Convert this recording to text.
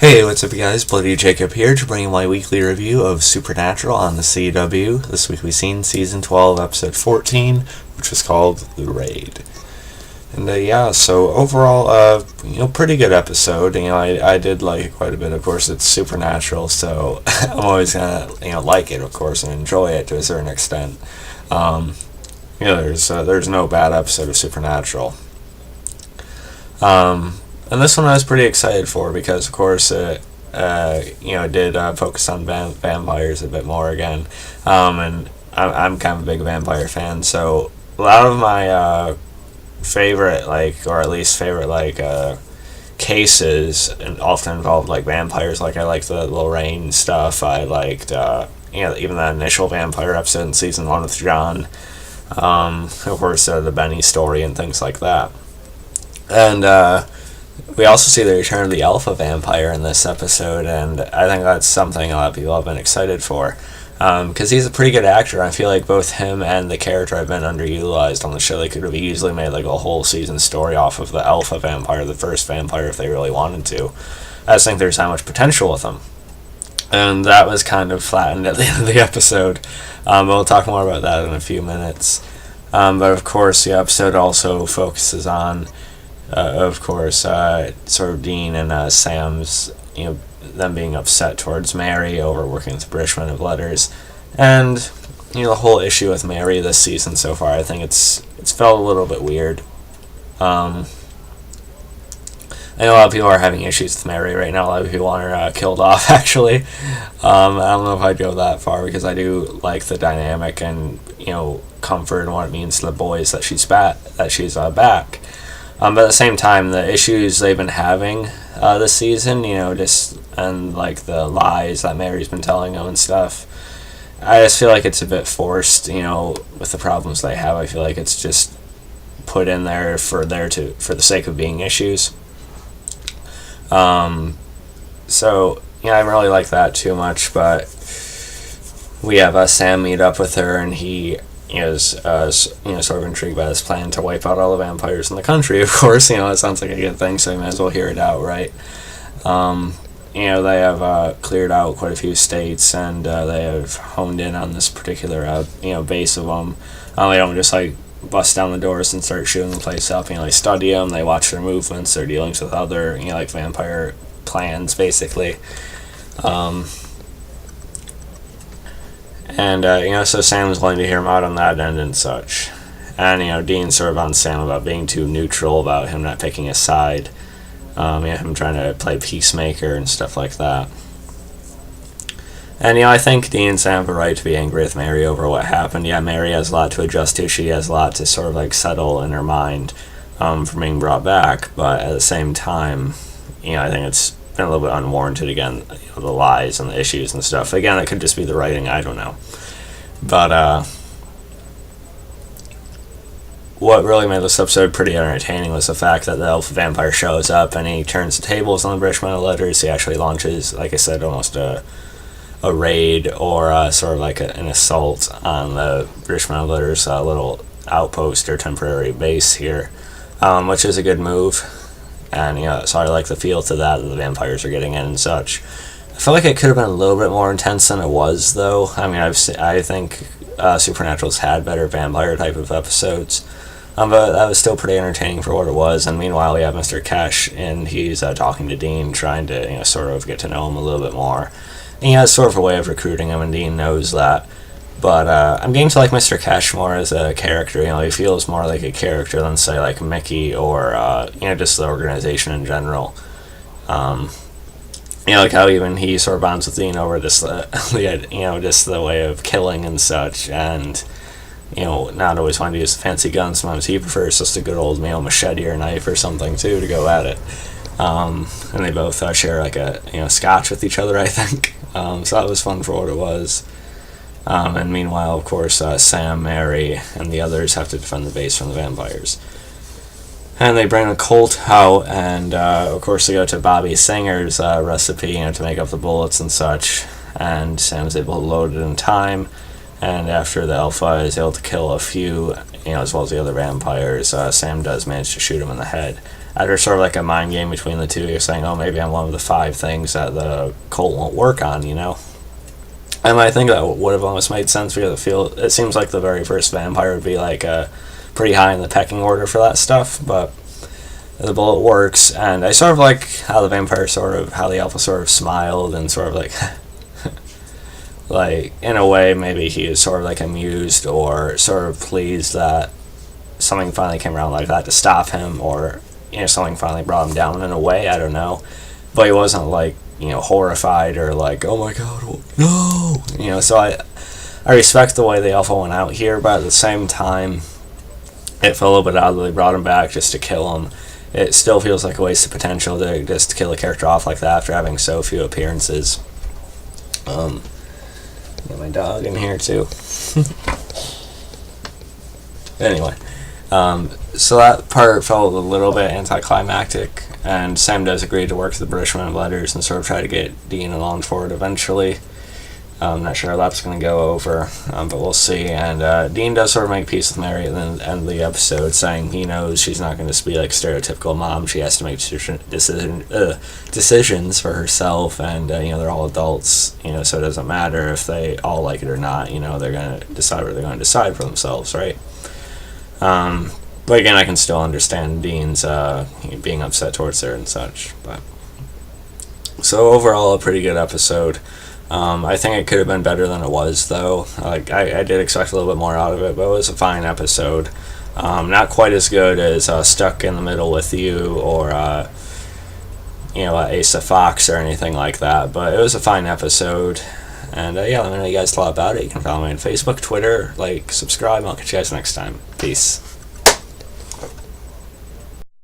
Hey, what's up, guys? Bloody Jacob here to bring you my weekly review of Supernatural on the CW. This week we've seen Season 12, Episode 14, which was called The Raid. And so overall, pretty good episode. I did like it quite a bit. Of course, it's Supernatural, so I'm always gonna, like it, of course, and enjoy it to a certain extent. There's no bad episode of Supernatural. And this one I was pretty excited for because, of course, it did focus on vampires a bit more again. And I'm kind of a big vampire fan, so a lot of my favorite, cases and often involved, vampires. I liked the Lorraine stuff. I liked, even the initial vampire episode in Season 1 with John. Of course, the Benny story and things like that. And, we also see the return of the alpha vampire in this episode, and I think that's something a lot of people have been excited for. Because he's a pretty good actor. I feel like both him and the character have been underutilized on the show. They could have easily made a whole season story off of the alpha vampire, the first vampire, if they really wanted to. I just think there's so much potential with him. And that was kind of flattened at the end of the episode. We'll talk more about that in a few minutes. But of course, the episode also focuses on sort of Dean and Sam's, them being upset towards Mary over working with Brishman of Letters, and the whole issue with Mary this season so far. I think it's felt a little bit weird. I know a lot of people are having issues with Mary right now. A lot of people want her killed off. Actually, I don't know if I'd go that far because I do like the dynamic and comfort and what it means to the boys that she's back. But at the same time, the issues they've been having this season, and the lies that Mary's been telling them and stuff, I just feel like it's a bit forced, with the problems they have. I feel like it's just put in there for the sake of being issues. I don't really like that too much, but we have Sam meet up with her, and he is sort of intrigued by this plan to wipe out all the vampires in the country. Of course, it sounds like a good thing, so you might as well hear it out, right? They have cleared out quite a few states, and they have honed in on this particular base of them. They don't just bust down the doors and start shooting the place up. They study them, they watch their movements, their dealings with other vampire plans, basically. So Sam's willing to hear him out on that end and such. And, Dean's sort of on Sam about being too neutral, about him not picking a side. Him trying to play peacemaker and stuff like that. And, I think Dean and Sam have a right to be angry with Mary over what happened. Yeah, Mary has a lot to adjust to. She has a lot to sort of, settle in her mind from being brought back. But at the same time, I think it's been a little bit unwarranted again, the lies and the issues and stuff. Again, it could just be the writing, I don't know. But what really made this episode pretty entertaining was the fact that the elf vampire shows up and he turns the tables on the Brishman of Letters. He actually launches, like I said, almost a raid or sort of an assault on the Brishman of Letters little outpost or temporary base here, which is a good move. And, so I like the feel to that the vampires are getting in and such. I feel like it could have been a little bit more intense than it was, though. I mean, I think Supernatural's had better vampire type of episodes. But that was still pretty entertaining for what it was. And meanwhile, we have Mr. Ketch, and he's talking to Dean, trying to, sort of get to know him a little bit more. And he has sort of a way of recruiting him, and Dean knows that. But I'm getting to like Mr. Ketch more as a character. He feels more like a character than, say, like Mickey or, just the organization in general. Like how even he sort of bonds with Dean over just just the way of killing and such, and, not always wanting to use fancy guns. Sometimes he prefers just a good old machete or knife or something, too, to go at it. And they both share, a scotch with each other, I think. So that was fun for what it was. And meanwhile, of course, Sam, Mary, and the others have to defend the base from the vampires. And they bring a colt out, and of course they go to Bobby Singer's recipe, to make up the bullets and such. And Sam's able to load it in time. And after the alpha is able to kill a few, as well as the other vampires, Sam does manage to shoot him in the head. after sort of like a mind game between the two, you're saying, oh, maybe I'm one of the 5 things that the colt won't work on, you know? And I think that would have almost made sense because it seems like the very first vampire would be like pretty high in the pecking order for that stuff, but the bullet works, and I sort of like how the vampire how the alpha sort of smiled and sort of like, like, in a way, maybe he is sort of like amused or sort of pleased that something finally came around like that to stop him, or, you know, something finally brought him down in a way, I don't know. But he wasn't like, you know, horrified or like, oh my god, no! You know, so I respect the way the alpha went out here, but at the same time, it felt a little bit odd that they brought him back just to kill him. It still feels like a waste of potential to just kill a character off like that after having so few appearances. Get my dog in here too. Anyway, so that part felt a little bit anticlimactic, and Sam does agree to work the British Men of Letters and sort of try to get Dean along for it eventually. I'm not sure how that's going to go over, but we'll see. And Dean does sort of make peace with Mary at the end of the episode, saying he knows she's not going to be like stereotypical mom. She has to make decisions for herself, and you know, they're all adults, you know, so it doesn't matter if they all like it or not. You know, they're going to decide what they're going to decide for themselves, right? But again, I can still understand Dean's being upset towards her and such. But so overall, a pretty good episode. I think it could have been better than it was, though. Like I did expect a little bit more out of it, but it was a fine episode. Not quite as good as Stuck in the Middle with You or you know, Ace of Fox or anything like that. But it was a fine episode. And yeah, let me know what you guys thought about it. You can follow me on Facebook, Twitter, like, subscribe. I'll catch you guys next time. Peace.